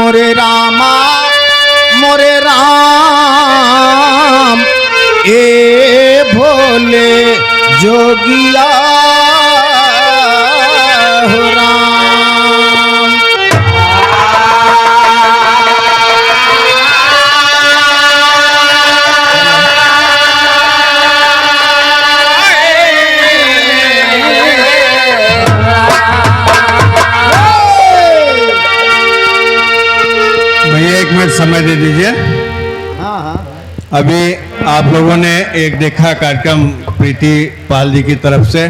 मोरे रामा मोरे राम ए भोले जोगिया हो राम। भैया 1 मिनट समय दे दीजिए। हाँ हाँ अभी आप लोगों ने एक देखा कार्यक्रम प्रीति पाल जी की तरफ से।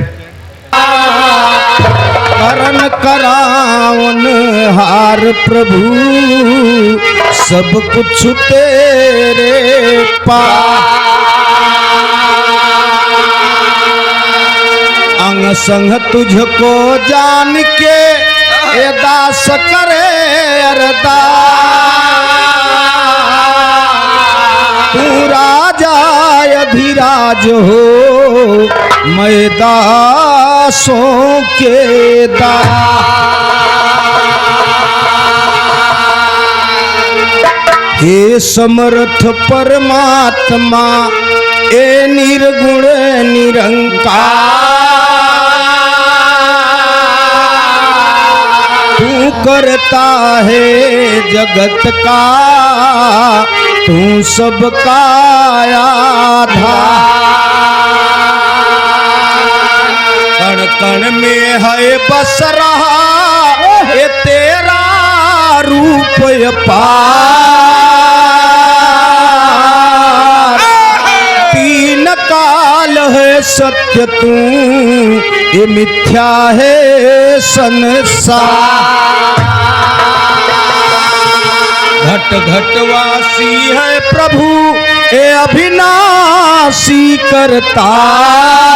करन करावन हार प्रभु सब कुछ तेरे पास। अंग संग तुझको जान के ये दास करे अरदास। तू राजा अधिराज हो मैं दासों के दास। हे समर्थ परमात्मा ए निर्गुण निरंकार। तू करता है जगत का तू सबका आधार। कण कण में है बस रहा ये तेरा रूप अपार। तीन काल है सत्य तू ये मिथ्या है संसार। घट घटवासी है प्रभु ए अविनाशी करतार।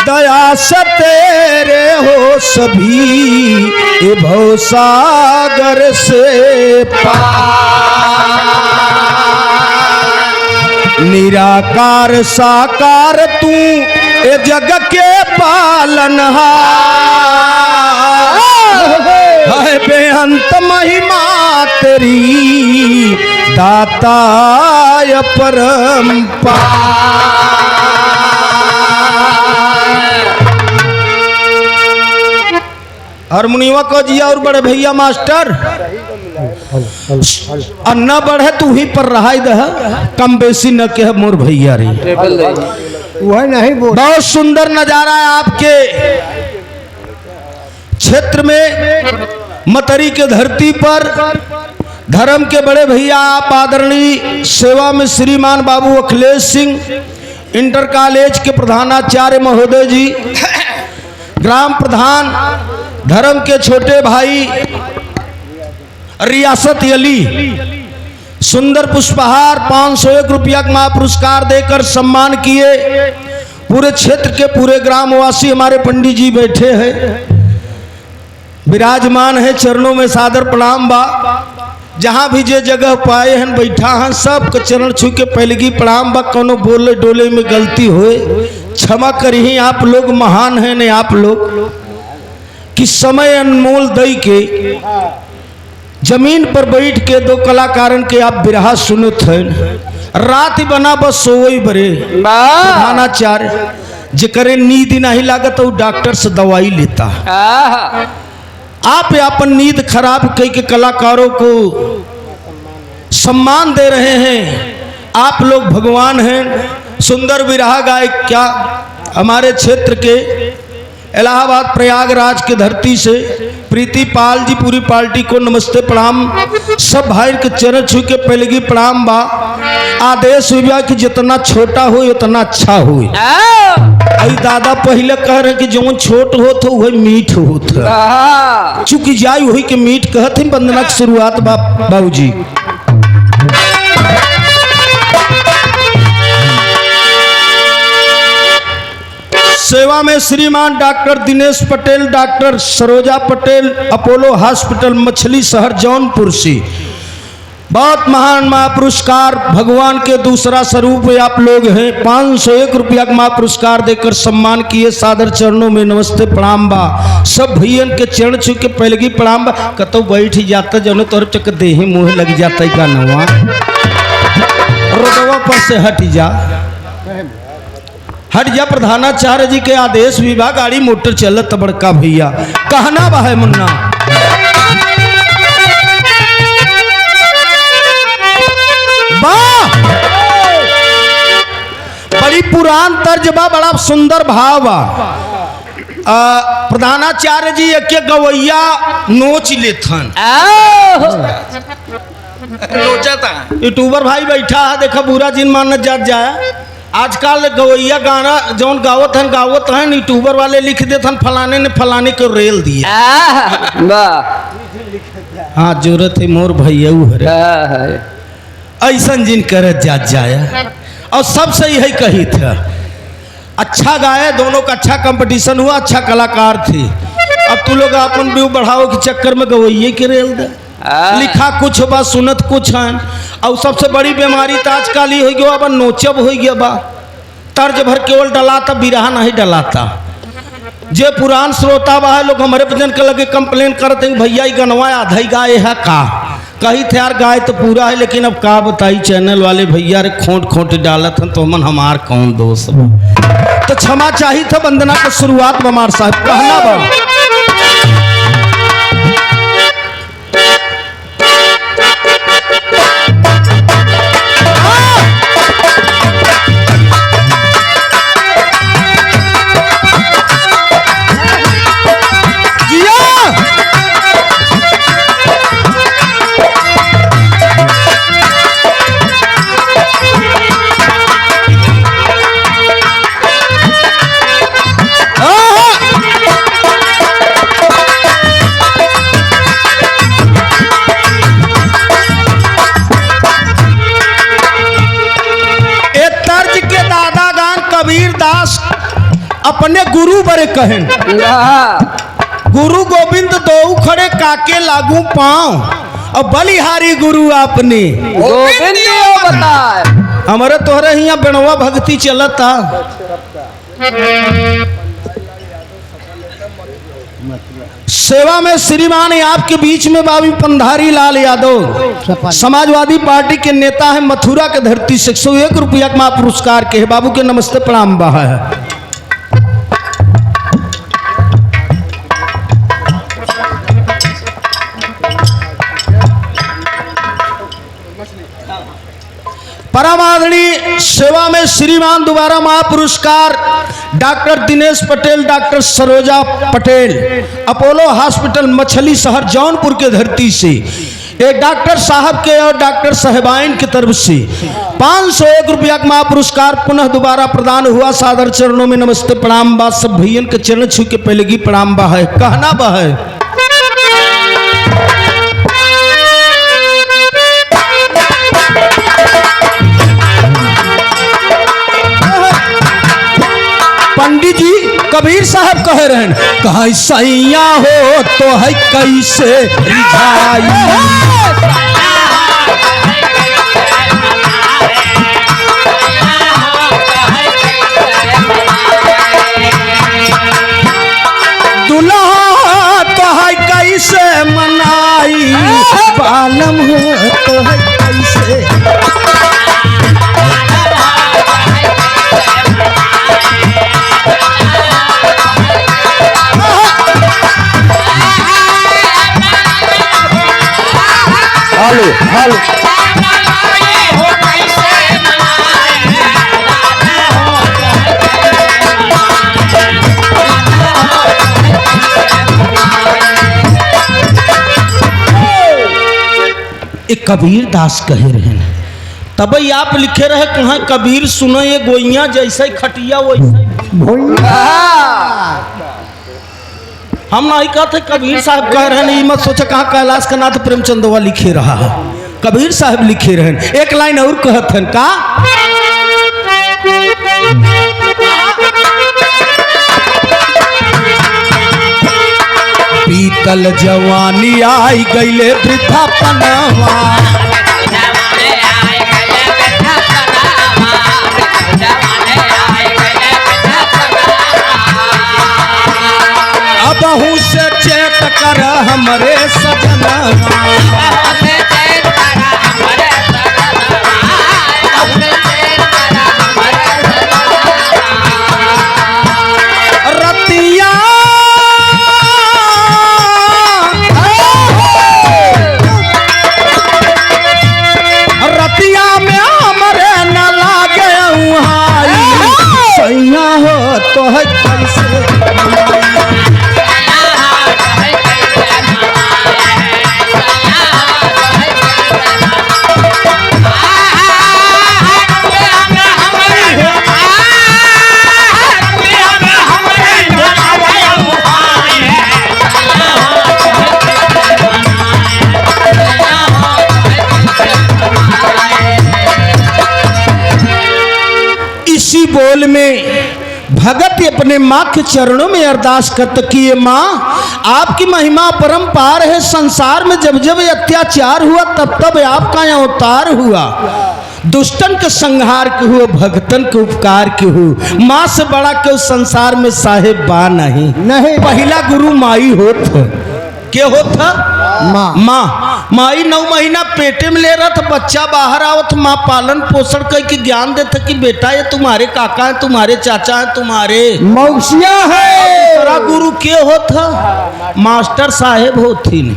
दया से तेरे हो सभी ए भवसागर से पार। निराकार साकार तू ए जग के पालनहार। है बेअंत महिमा तेरी दाताय परम्पार। हारमोनियम को जिया और बड़े भैया मास्टर अन्ना बढ़े तू ही पर रहा कम बेसी न के मोर भैया रही वह नहीं बोल। बहुत सुंदर नजारा है आपके क्षेत्र में मतरी के धरती पर। धर्म के बड़े भैया आप आदरणीय सेवा में श्रीमान बाबू अखिलेश सिंह इंटर कॉलेज के प्रधानाचार्य महोदय जी, ग्राम प्रधान धर्म के छोटे भाई रियासत अली सुंदर पुष्पहार 501 रुपया का पुरस्कार देकर सम्मान किए। पूरे क्षेत्र के पूरे ग्रामवासी हमारे पंडित जी बैठे हैं विराजमान है, चरणों में सादर प्रणाम बा। जहाँ भी जे जगह पाए हैं बैठा हैं सबके चरण छू के पहलगी प्रणाम बा। कोनो बोले डोले में गलती होए क्षमा करी। आप लोग महान हैं ने आप लोग कि समय अनमोल दई के जमीन पर बैठ के दो कलाकारन के आप बिरहा सुनत हैं। रात बना बस सोई बरे प्रधानाचार्य जेकरे नींद नहीं लागत तो डॉक्टर से दवाई लेता। आप अपन नींद खराब कई के कलाकारों को सम्मान दे रहे हैं। आप लोग भगवान हैं। सुंदर विरहा गायक क्या हमारे क्षेत्र के इलाहाबाद प्रयागराज के धरती से प्रीति पाल जी पूरी पार्टी को नमस्ते प्रणाम। सब भाई के चरण छू के पहलगी प्रणाम बा। आदेश हुआ कि जितना छोटा हो उतना अच्छा हो। आई दादा पहले कह रहे कि जो छोट हो तो वही मीठ हो चूंकि जाई वही के मीठ कहते वंदना की शुरुआत बाबू जी। सेवा में श्रीमान doctor Dinesh Patel, doctor Saroja Patel, Apollo hospital Machhlishahr Jaunpur से बहुत महान महापुरस्कार भगवान के दूसरा स्वरूप आप लोग हैं। 501 रुपया का महापुरस्कार देकर सम्मान किए। सादर चरणों में नमस्ते प्रणाम बा। सब भैयन के चरण छू के पहलगी प्रणाम बा। कतो बैठ जाता जनो तोर चक देही मुँह लग जाता का नवा रोडवा पर से हट जा प्रधानाचार्य जी के आदेश विभाग गाड़ी मोटर चलत बड़का भैया कहना बा है मुन्ना। बड़ी पुरान तर्ज बा, बड़ा सुंदर भाव बा। प्रधानाचार्य जी एक गवैया नोच लेथन। यूट्यूबर भाई बैठा है देखा बुरा जिन मानत जात जाए। आजकल गवैया गाना जौन गावत हन यूट्यूबर वाले लिख देथन फलाने ने फलाने को रेल दिए। हाँ जरूरत है मोर भैया ऐसा जिन करत जात जाए। और सबसे यही कही था अच्छा गाए, दोनों का अच्छा कंपटीशन हुआ, अच्छा कलाकार थे। अब तू लोग अपन व्यू बढ़ाओ के चक्कर में गवैये के रेल दे। लिखा कुछ बा सुनत कुछ है। और सबसे बड़ी बीमारी तो आजकल ही हो गया बा नोचब हो गया बा। तर्ज भर केवल डलाता बिरहा नहीं डलाता। जे पुरान श्रोता बा लोग हमारे भजन के लगे कंप्लेन करते हैं भैया गनवा आधा ही गाए है का कही थे यार गाय तो पूरा है लेकिन अब का बताई चैनल वाले भैया रे खोट डालत हैं तो मन हमार कौन दोस्त तो क्षमा चाहिए था। वंदना के शुरुआत बमार साहब कहना बा। अपने गुरु बरे कहन गुरु गोविंद दो खड़े काके लागू पाँव और बलिहारी गुरु आपने हमारे तोहरे यहाँ बेणवा भक्ति चलता। सेवा में श्रीमान आपके बीच में बाबी पंधारी लाल यादव समाजवादी पार्टी के नेता है। मथुरा के धरती से 101 रुपया का पुरस्कार के है। बाबू के नमस्ते प्रणाम बा है। परम आदरणीय सेवा में श्रीमान दोबारा महापुरस्कार doctor Dinesh Patel, doctor Saroja Patel, Apollo hospital Machhlishahr Jaunpur के धरती से एक डॉक्टर साहब के और डॉक्टर साहबाइन की तरफ से 501 रुपया का महापुरस्कार पुनः दोबारा प्रदान हुआ। सादर चरणों में नमस्ते प्रणाम बा। सब भैयन के चरण छू के पहले प्रणाम बा है। कहना बा है पंडित जी कबीर साहब कह रहे हैं कहा सैया हो तो है कैसे रिझाई। दुल्हा तो है कैसे मनाई बालम हो तो है कैसे। हालो एक कबीर दास कहे रहे तब आप लिखे रहे कहाँ कबीर सुनो ये गोइया जैसे खटिया वैसे हम नहीं कहते। कबीर साहब कह रहे हैं मत सोचा कहाँ कैलाश का नाथ प्रेमचंदवा लिखे रहा है। कबीर साहब लिखे रहे एक लाइन और कहते हैं का पीतल जवानी आई गईले वृद्धापनवा अबहू से चेत कर हमरे सजना, रतिया रतिया में हमरे न लागे उहाई, सैया हो तो है कैसे इसी बोल में भगत अपने माँ के चरणों में अरदास करते कि ये माँ आपकी महिमा परम्पार है, संसार में जब जब अत्याचार हुआ तब तब आपका यहाँ अवतार हुआ, दुष्टन के संहार के हुए, भगतन के उपकार के हुए, माँ से बड़ा के उस संसार में साहेब बा नहीं, पहला गुरु माई होत के होता माँ। माई 9 महीना पेटे में ले रहा था, बच्चा बाहर आवत, माँ पालन पोषण करके ज्ञान देता कि बेटा ये तुम्हारे काका है, तुम्हारे चाचा है, तुम्हारे मौसिया है। दूसरा गुरु के होता मास्टर साहेब होथिन,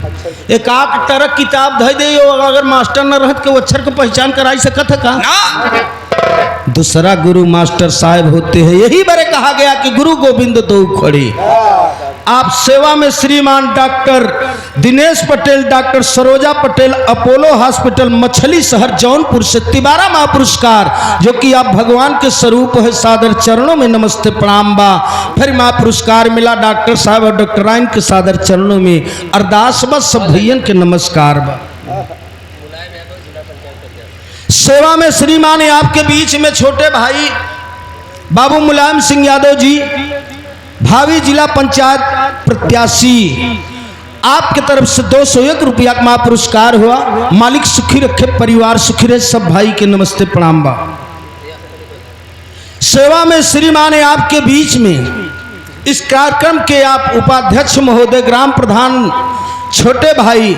एक आक तरह किताब धै दे, अगर मास्टर न रहत के अक्षर के पहचान कराई सकत है का? दूसरा गुरु मास्टर साहेब होते हैं। यही बारे कहा गया कि गुरु गोविंद दो खड़े। आप सेवा में श्रीमान doctor Dinesh Patel, doctor Saroja Patel, Apollo hospital Machhlishahr Jaunpur से 12 महापुरस्कार, जो कि आप भगवान के स्वरूप है, सादर चरणों में नमस्ते प्रणाम बा। फिर महापुरस्कार मिला डॉक्टर साहब और डॉक्टराइन के सादर चरणों में अरदास बा, सब भैयन के नमस्कार बा। सेवा में श्रीमान आपके बीच में छोटे भाई बाबू मुलायम सिंह यादव जी, भावी जिला पंचायत प्रत्याशी, आपके तरफ से 201 रुपया का महापुरस्कार हुआ। मालिक सुखी रखे, परिवार सुखी रहे, सब भाई के नमस्ते प्रणाम बा। सेवा में श्रीमान आपके बीच में इस कार्यक्रम के आप उपाध्यक्ष महोदय, ग्राम प्रधान छोटे भाई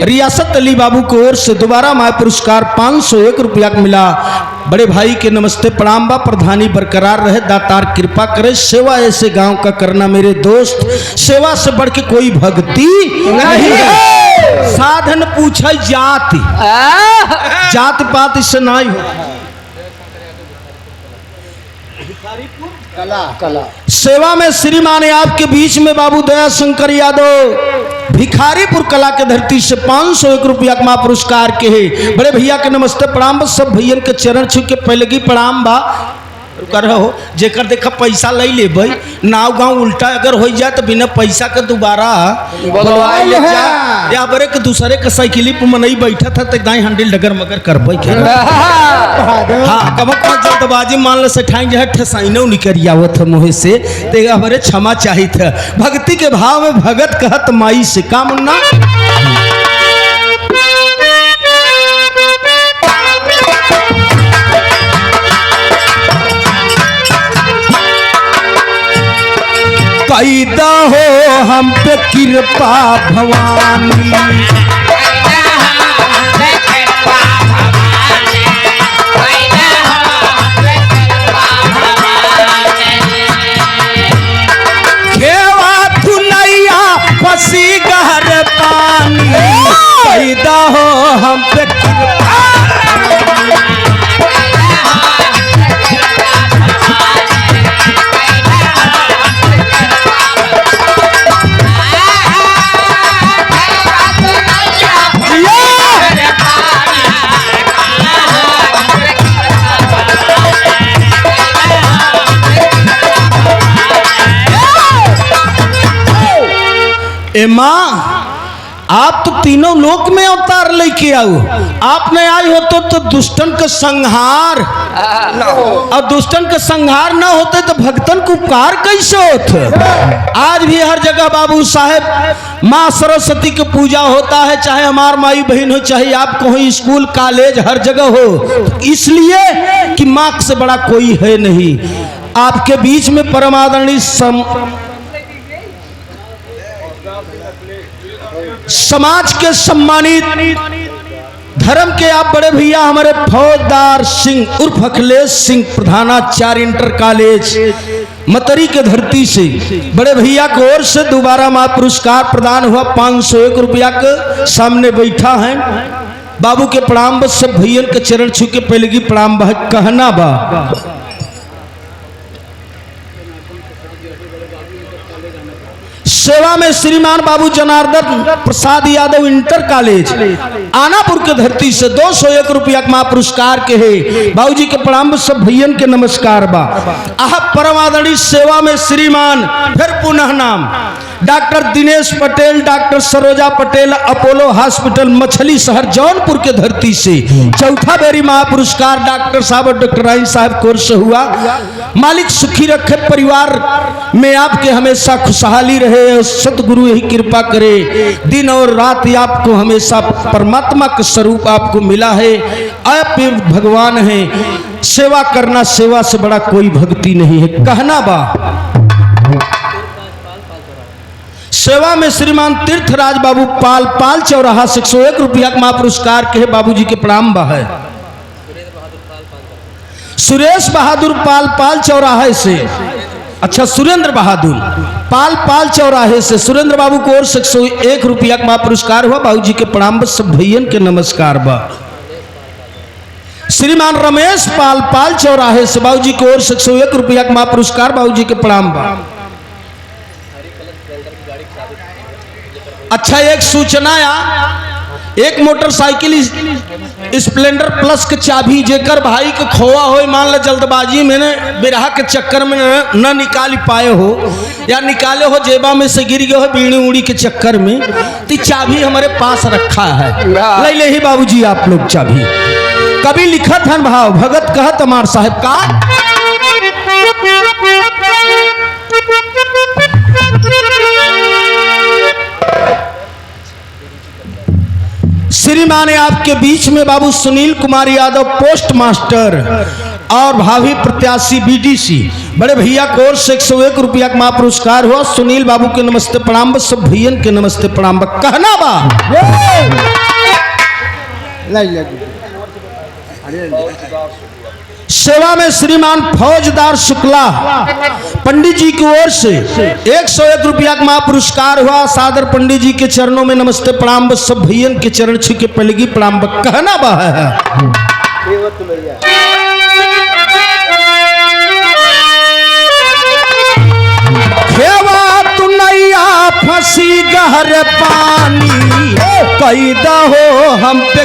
रियासत अली बाबू को ओर से दोबारा महापुरस्कार 501 रुपया मिला। बड़े भाई के नमस्ते प्रणाम बा। प्रधानी बरकरार रहे, दातार कृपा करे, सेवा ऐसे गांव का करना मेरे दोस्त, सेवा से बढ़ के कोई भक्ति नहीं है। साधन पूछे जाति, जात पात इससे नहीं हो। कला सेवा में श्रीमान आपके बीच में बाबू दया शंकर यादव भिखारीपुर कला के धरती से 501 रुपया का महापुरस्कार के है। बड़े भैया के नमस्ते प्रणाम बा। सब भैयन के चरण छू के पहले की प्रणाम बा। कर हो जेकर देखा पैसा ले ले भाई, नाव गांव उल्टा अगर हो जाए तो बिना पैसा के दोबारा या बरे के दूसरे के साइकिली पर मनई बैठा था तो दाई हंडिल डगर मगर करबई के। हाँ कबक जल्दबाजी मान लो सेठाई जो है ठसाइनो निकल आवत मोहे से, ते हमारे क्षमा चाहिए था। भक्ति के भाव में भगत कहत माई से का मुन्ना। कैदा हो हम पे कृपा भवानी, खेवा थुनैया फसी गहर पानी, कैदा हो हम पे कृपा। ए माँ आप तो तीनों लोक में अवतार लेके आओ, आप नहीं आई हो तो दुष्टन का संहार, और दुष्टन का संहार ना होते तो भक्तन को उपकार कैसे होते। आज भी हर जगह बाबू साहेब माँ सरस्वती की पूजा होता है, चाहे हमार माई बहन हो, चाहे आप कहीं स्कूल कॉलेज हर जगह हो, इसलिए कि माँ से बड़ा कोई है नहीं। आपके बीच में परम आदरणीय समाज के सम्मानित धर्म के आप बड़े भैया हमारे फौजदार सिंह उर्फ अखिलेश सिंह प्रधानाचार्य इंटर कॉलेज मतरी के धरती से बड़े भैया की ओर से दोबारा मां पुरस्कार प्रदान हुआ 501 रुपया के सामने बैठा है। बाबू के प्रणाम बस सब भैयन के चरण छू के पहले की प्रणाम बह कहना बा। सेवा में श्रीमान बाबू जनार्दन प्रसाद यादव इंटर कॉलेज आनापुर के धरती से 201 रुपया का पुरस्कार के है। बाबूजी के प्रणाम सब भैयन के नमस्कार बा। आह परम आदरणीय सेवा में श्रीमान फिर पुनः नाम doctor Dinesh Patel, doctor Saroja Patel, Apollo hospital Machhlishahr Jaunpur के धरती से चौथा बेरी महापुरस्कार डॉक्टर साहब और डॉक्टर राइन साहब कोर से हुआ। मालिक सुखी रखे, परिवार में आपके हमेशा खुशहाली रहे, सतगुरु यही कृपा करे, दिन और रात आपको हमेशा परमात्मा का स्वरूप आपको मिला है। आप भगवान हैं, सेवा करना, सेवा से बड़ा कोई भक्ति नहीं है। कहना बा सेवा में श्रीमान तीर्थराज बाबू पाल चौराहा से 101 रुपया का महापुरस्कार के बाबूजी के प्रणाम बा है। सुरेश बहादुर पाल चौराहे से, अच्छा सुरेंद्र बहादुर पाल चौराहे से सुरेंद्र बाबू को ओर से 101 रुपया का महापुरस्कार हुआ। बाबूजी के प्रणाम बा सब भैयन के नमस्कार बा। श्रीमान रमेश पाल चौराहे से बाबूजी की ओर से 101 रुपया का महापुरस्कार, बाबूजी के प्रणाम बा। अच्छा एक सूचना या एक मोटरसाइकिल स्प्लेंडर प्लस के चाबी जेकर भाई के खोआ हो, मान लो जल्दबाजी में बिरहा के चक्कर में न निकाल पाए हो या निकाले हो जेबा में से गिर गए हो बीड़ी उड़ी के चक्कर में, तो चाबी हमारे पास रखा है, ले ले ही बाबूजी आप लोग चाबी। कभी लिखत हन भाव भगत कहत अमार साहब का श्रीमान आपके बीच में बाबू सुनील कुमार यादव पोस्ट मास्टर और भावी प्रत्याशी बीडीसी बड़े भैया कोर से 101 रुपया का महापुरस्कार हुआ। सुनील बाबू के नमस्ते प्रणाम बा, सब भैयन के नमस्ते प्रणाम बा। कहना बा सेवा में श्रीमान फौजदार शुक्ला पंडित जी की ओर से 101 रुपया का महापुरस्कार हुआ। सादर पंडित जी के चरणों में नमस्ते प्रणाम बस सब भैयन के चरण छू के पलगी प्रणाम बा। कहना बा है खेवा तू नैया फंसी गहर पानी कई दहो हम पे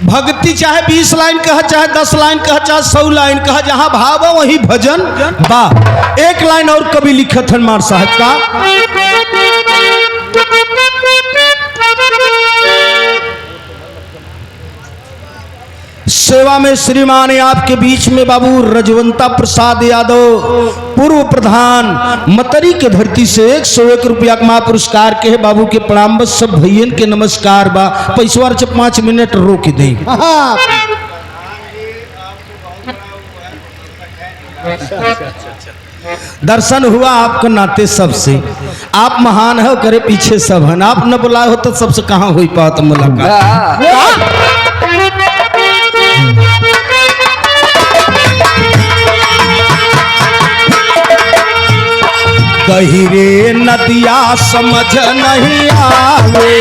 भक्ति चाहे 20 लाइन कह, चाहे 10 लाइन कह, चाहे 100 लाइन कह, जहां भाव हो वही भजन बा। एक लाइन और कभी लिखत हन मार साहब का सेवा में श्रीमान आपके बीच में बाबू रजवंता प्रसाद यादव पूर्व प्रधान मतरी के धरती से 101 रुपया का महापुरस्कार के है। बाबू के प्रणाम बस सब भैयन के नमस्कार बा। पैसवा 5 मिनट रोक दे। दर्शन हुआ आपको नाते सबसे, आप महान हो करे पीछे सब है, आप न बुलाए हो तो सबसे कहाँ हुई पात मुलाकात। गहिरे नदिया समझ नहीं आवे,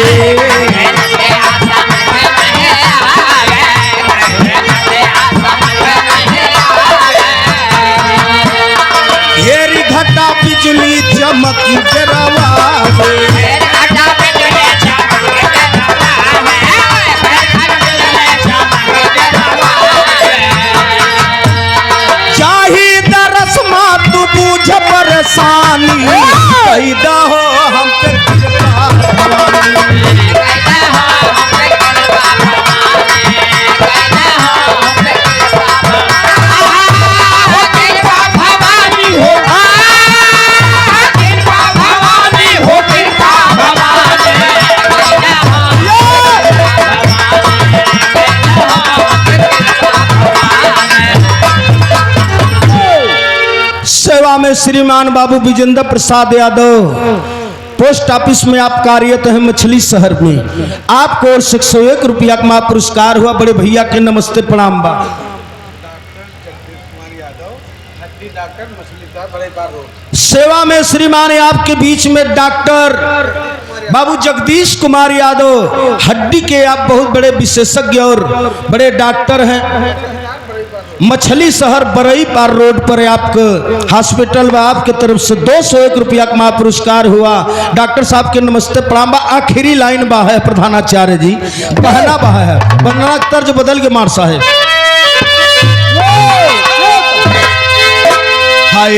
घेरी घटा बिजली चमक गिरवावे, चाही दरस माँ तू बूझ परेशानी पैदा हो हम पे में श्रीमान बाबू विजेंद्र प्रसाद यादव पोस्ट ऑफिस में आप कार्यरत हैं मछली शहर में। आपको और 101 रुपया का पुरस्कार हुआ। बड़े भैया के नमस्ते प्रणाम बा। सेवा में श्रीमान आपके बीच में डॉक्टर बाबू जगदीश कुमार यादव, हड्डी के आप बहुत बड़े विशेषज्ञ और बड़े डॉक्टर हैं। मछली शहर बरई पार रोड पर आपके हॉस्पिटल में आपके तरफ से 201 रुपया का पुरस्कार हुआ। डॉक्टर साहब के नमस्ते प्रणाम बा। आखिरी लाइन बा है प्रधानाचार्य जी, कहना बा है वरना तर्ज बदल के मार साहेब। हाय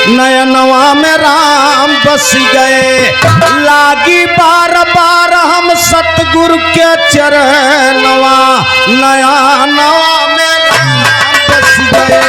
नयनवा में राम बस गए, लागी बार बार हम सतगुरु के चरणवा, नया नवा में राम बस गए।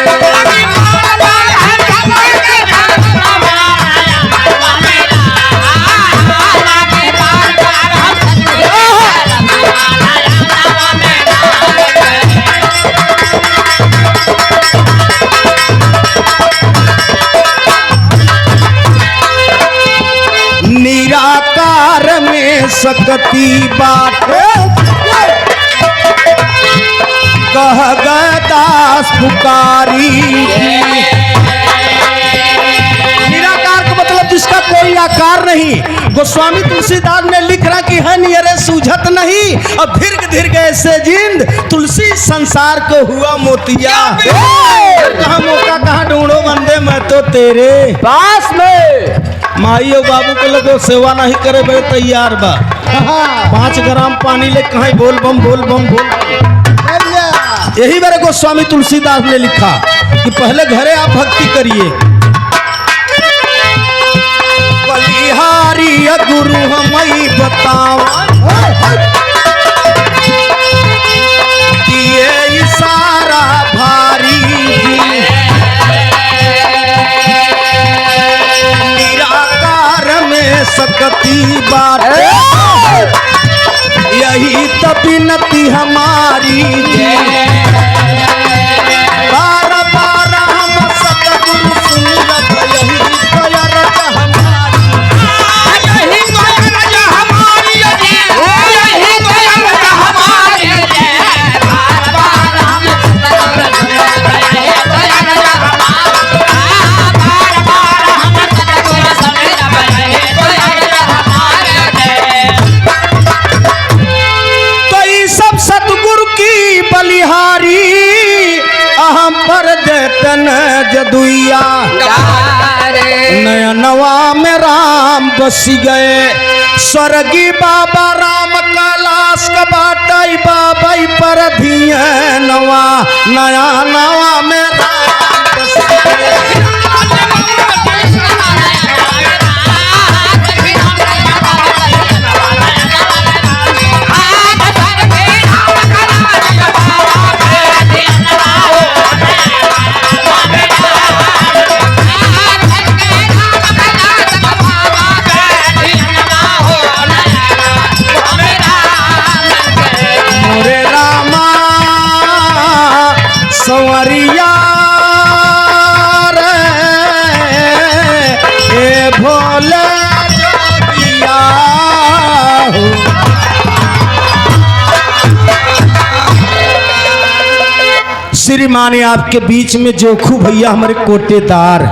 निराकार में सकती बात कह गए दास पुकारी। निराकार का मतलब जिसका कोई आकार नहीं। गोस्वामी तुलसीदास ने लिख रहा कि है नहीं अरे सूझत नहीं, अब धीर्घ धीर्घ ऐसे जिंद तुलसी संसार को हुआ मोतिया। कहाँ मौका कहाँ ढूंढो बंदे मैं तो तेरे पास में। माई और बाबू को लगो सेवा नहीं करे बड़े तैयार बा। 5 ग्राम पानी ले कहीं बोल बम बोल बम बोल। यही बारे गोस्वामी तुलसीदास ने लिखा कि पहले घरे आप भक्ति करिए। बलिहारी गुरु हमें बताओ दिए इशारा भारी, सकती बात यही तबिनती हमारी। बार बार हम सतगुरु सुन यही गरज हमारी, यही गरज हमारी, यही गरज हमारी। बार बार हम जदुइया नयनवा में राम बस गए। स्वर्गी बाबा राम कैलाश का बाटाई बाबाई पर धियनवा, नया नवा में राम बस गए। संवरिया रे ए भोले जोगिया हो। श्रीमान आपके बीच में जोखू भैया हमारे कोटेदार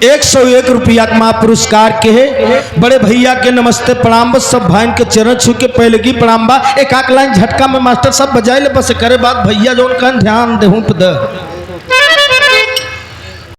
101 रुपया का पुरस्कार के है। बड़े भैया के नमस्ते प्रणाम बस। सब भाई के चरण छू के पहले की प्रणाम बा। एक आक लाइन झटका में मास्टर साहब बजाए ले बस करे बात भैया जो ध्यान देहूं।